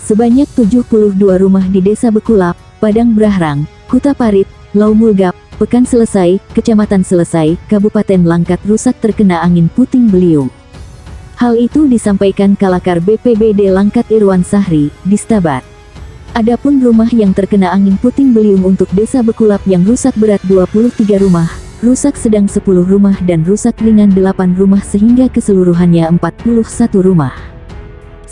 Sebanyak 72 rumah di Desa Bekulap, Padang Brahrang, Kuta Parit, Lau Mulgap, Pekan Selesai, Kecamatan Selesai, Kabupaten Langkat rusak terkena angin puting beliung. Hal itu disampaikan Kalakar BPBD Langkat Irwan Sahri, di Stabat. Adapun rumah yang terkena angin puting beliung untuk Desa Bekulap yang rusak berat 23 rumah, rusak sedang 10 rumah dan rusak ringan 8 rumah sehingga keseluruhannya 41 rumah.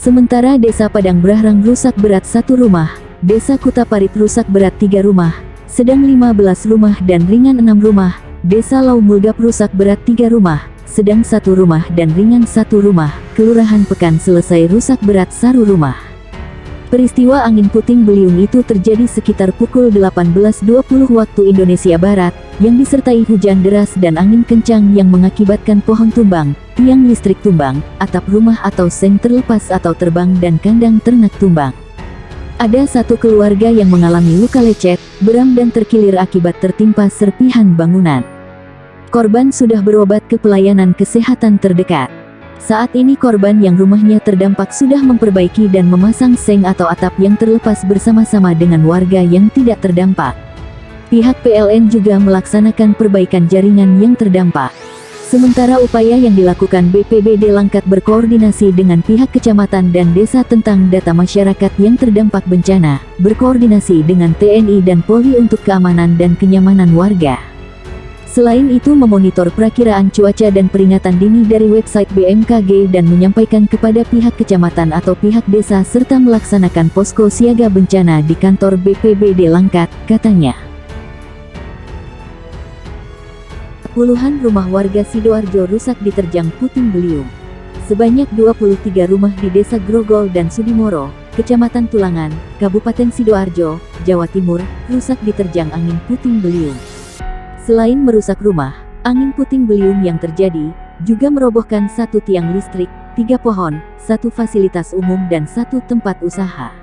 Sementara Desa Padang Brahrang rusak berat 1 rumah, Desa Kuta Parit rusak berat 3 rumah, sedang 15 rumah dan ringan 6 rumah, Desa Lau Mulgap rusak berat 3 rumah, sedang 1 rumah dan ringan 1 rumah, Kelurahan Pekan Selesai rusak berat 1 rumah. Peristiwa angin puting beliung itu terjadi sekitar pukul 18.20 waktu Indonesia Barat, yang disertai hujan deras dan angin kencang yang mengakibatkan pohon tumbang, tiang listrik tumbang, atap rumah atau seng terlepas atau terbang dan kandang ternak tumbang. Ada 1 keluarga yang mengalami luka lecet, beram dan terkilir akibat tertimpa serpihan bangunan. Korban sudah berobat ke pelayanan kesehatan terdekat. Saat ini korban yang rumahnya terdampak sudah memperbaiki dan memasang seng atau atap yang terlepas bersama-sama dengan warga yang tidak terdampak. Pihak PLN juga melaksanakan perbaikan jaringan yang terdampak. Sementara upaya yang dilakukan BPBD Langkat berkoordinasi dengan pihak kecamatan dan desa tentang data masyarakat yang terdampak bencana, berkoordinasi dengan TNI dan Polri untuk keamanan dan kenyamanan warga. Selain itu memonitor perakiraan cuaca dan peringatan dini dari website BMKG dan menyampaikan kepada pihak kecamatan atau pihak desa serta melaksanakan posko siaga bencana di kantor BPBD Langkat, katanya. Puluhan rumah warga Sidoarjo rusak diterjang puting beliung. Sebanyak 23 rumah di Desa Grogol dan Sudimoro, Kecamatan Tulangan, Kabupaten Sidoarjo, Jawa Timur, rusak diterjang angin puting beliung. Selain merusak rumah, angin puting beliung yang terjadi juga merobohkan 1 tiang listrik, 3 pohon, 1 fasilitas umum dan 1 tempat usaha.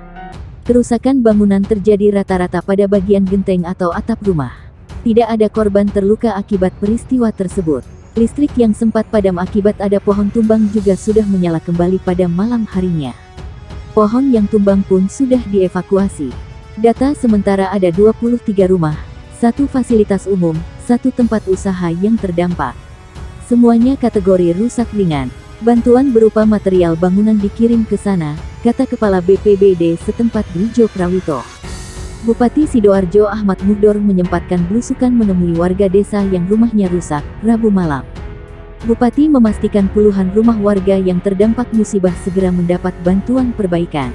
Kerusakan bangunan terjadi rata-rata pada bagian genteng atau atap rumah. Tidak ada korban terluka akibat peristiwa tersebut. Listrik yang sempat padam akibat ada pohon tumbang juga sudah menyala kembali pada malam harinya. Pohon yang tumbang pun sudah dievakuasi. Data sementara ada 23 rumah, 1 fasilitas umum, 1 tempat usaha yang terdampak. Semuanya kategori rusak ringan. Bantuan berupa material bangunan dikirim ke sana, kata Kepala BPBD setempat Dwijo Prawito. Bupati Sidoarjo Ahmad Mugdor menyempatkan belusukan menemui warga desa yang rumahnya rusak, Rabu malam. Bupati memastikan puluhan rumah warga yang terdampak musibah segera mendapat bantuan perbaikan.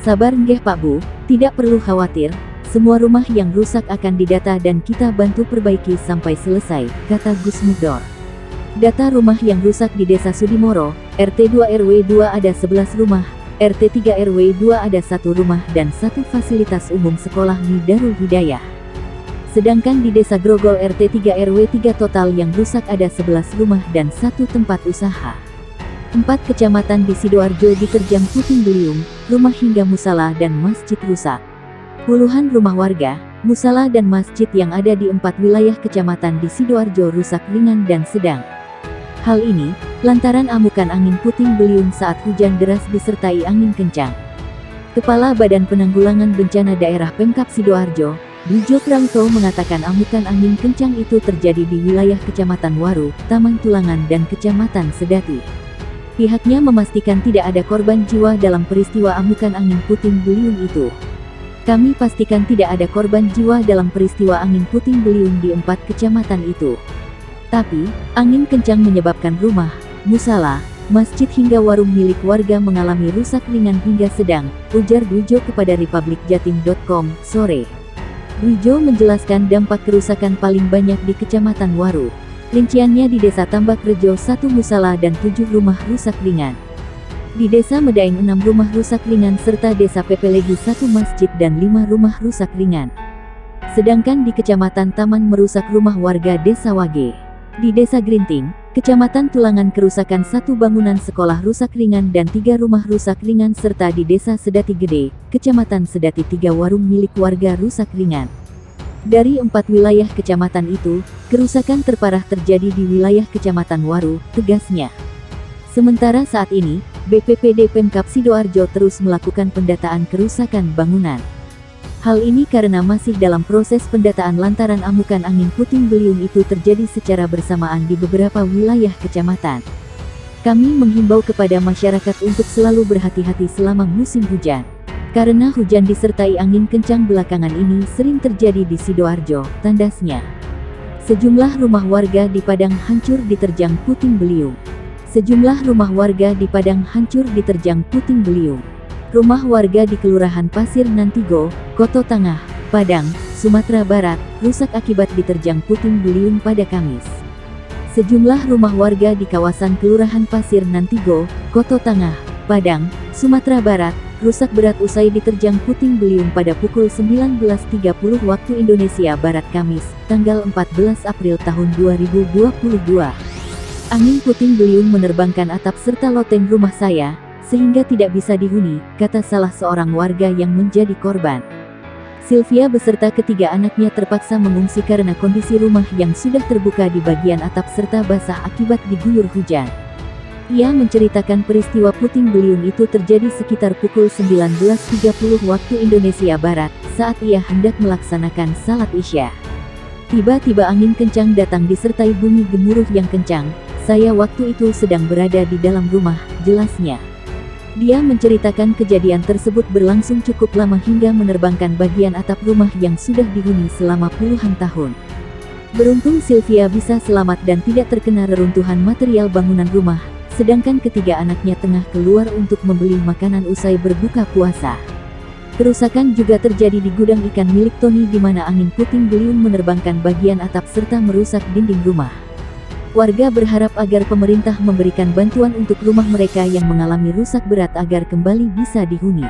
Sabar nggih Pak Bu, tidak perlu khawatir. Semua rumah yang rusak akan didata dan kita bantu perbaiki sampai selesai, kata Gus Mugdor. Data rumah yang rusak di Desa Sudimoro, RT 2 RW 2 ada 11 rumah, RT 3 RW 2 ada 1 rumah dan 1 fasilitas umum sekolah Darul Hidayah. Sedangkan di Desa Grogol RT 3 RW 3 total yang rusak ada 11 rumah dan 1 tempat usaha. 4 kecamatan di Sidoarjo diterjang puting beliung, rumah hingga musala dan masjid rusak. Puluhan rumah warga, musala dan masjid yang ada di 4 wilayah kecamatan di Sidoarjo rusak ringan dan sedang. Hal ini, lantaran amukan angin puting beliung saat hujan deras disertai angin kencang. Kepala Badan Penanggulangan Bencana Daerah Pemkab Sidoarjo, Dwijo Prawito mengatakan amukan angin kencang itu terjadi di wilayah Kecamatan Waru, Taman Tulangan dan Kecamatan Sedati. Pihaknya memastikan tidak ada korban jiwa dalam peristiwa amukan angin puting beliung itu. Kami pastikan tidak ada korban jiwa dalam peristiwa angin puting beliung di 4 kecamatan itu. Tapi, angin kencang menyebabkan rumah, musala, masjid hingga warung milik warga mengalami rusak ringan hingga sedang, ujar Dwijo kepada republikjatim.com, sore. Dwijo menjelaskan dampak kerusakan paling banyak di Kecamatan Waru. Rinciannya di Desa Tambak Rejo 1 musala dan 7 rumah rusak ringan. Di Desa Medaeng 6 rumah rusak ringan serta Desa Pepelegi 1 masjid dan 5 rumah rusak ringan. Sedangkan di Kecamatan Taman merusak rumah warga Desa Wage. Di Desa Grinting, Kecamatan Tulangan kerusakan 1 bangunan sekolah rusak ringan dan 3 rumah rusak ringan serta di Desa Sedati Gede, Kecamatan Sedati 3 warung milik warga rusak ringan. Dari 4 wilayah kecamatan itu, kerusakan terparah terjadi di wilayah Kecamatan Waru, tegasnya. Sementara saat ini, BPPD Pemkab Sidoarjo terus melakukan pendataan kerusakan bangunan. Hal ini karena masih dalam proses pendataan lantaran amukan angin puting beliung itu terjadi secara bersamaan di beberapa wilayah kecamatan. Kami menghimbau kepada masyarakat untuk selalu berhati-hati selama musim hujan. Karena hujan disertai angin kencang belakangan ini sering terjadi di Sidoarjo, tandasnya. Sejumlah rumah warga di Padang hancur diterjang puting beliung. Sejumlah rumah warga di Padang hancur diterjang puting beliung. Rumah warga di Kelurahan Pasir Nantigo, Koto Tangah, Padang, Sumatera Barat, rusak akibat diterjang puting beliung pada Kamis. Sejumlah rumah warga di kawasan Kelurahan Pasir Nantigo, Koto Tangah, Padang, Sumatera Barat, rusak berat usai diterjang puting beliung pada pukul 19.30 waktu Indonesia Barat Kamis, tanggal 14 April tahun 2022. Angin puting beliung menerbangkan atap serta loteng rumah saya, sehingga tidak bisa dihuni, kata salah seorang warga yang menjadi korban. Sylvia beserta ketiga anaknya terpaksa mengungsi karena kondisi rumah yang sudah terbuka di bagian atap serta basah akibat diguyur hujan. Ia menceritakan peristiwa puting beliung itu terjadi sekitar pukul 19.30 waktu Indonesia Barat, saat ia hendak melaksanakan salat Isya. Tiba-tiba angin kencang datang disertai bunyi gemuruh yang kencang. Saya waktu itu sedang berada di dalam rumah, jelasnya. Dia menceritakan kejadian tersebut berlangsung cukup lama hingga menerbangkan bagian atap rumah yang sudah dihuni selama puluhan tahun. Beruntung Sylvia bisa selamat dan tidak terkena reruntuhan material bangunan rumah, sedangkan ketiga anaknya tengah keluar untuk membeli makanan usai berbuka puasa. Kerusakan juga terjadi di gudang ikan milik Tony di mana angin puting beliung menerbangkan bagian atap serta merusak dinding rumah. Warga berharap agar pemerintah memberikan bantuan untuk rumah mereka yang mengalami rusak berat agar kembali bisa dihuni.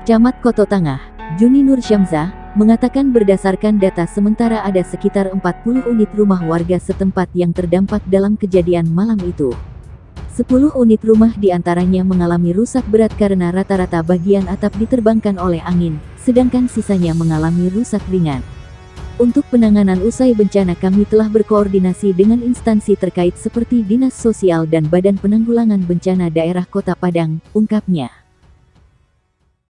Camat Koto Tangah, Juni Nur Syamzah, mengatakan berdasarkan data sementara ada sekitar 40 unit rumah warga setempat yang terdampak dalam kejadian malam itu. 10 unit rumah diantaranya mengalami rusak berat karena rata-rata bagian atap diterbangkan oleh angin, sedangkan sisanya mengalami rusak ringan. Untuk penanganan usai bencana kami telah berkoordinasi dengan instansi terkait seperti Dinas Sosial dan Badan Penanggulangan Bencana Daerah Kota Padang, ungkapnya.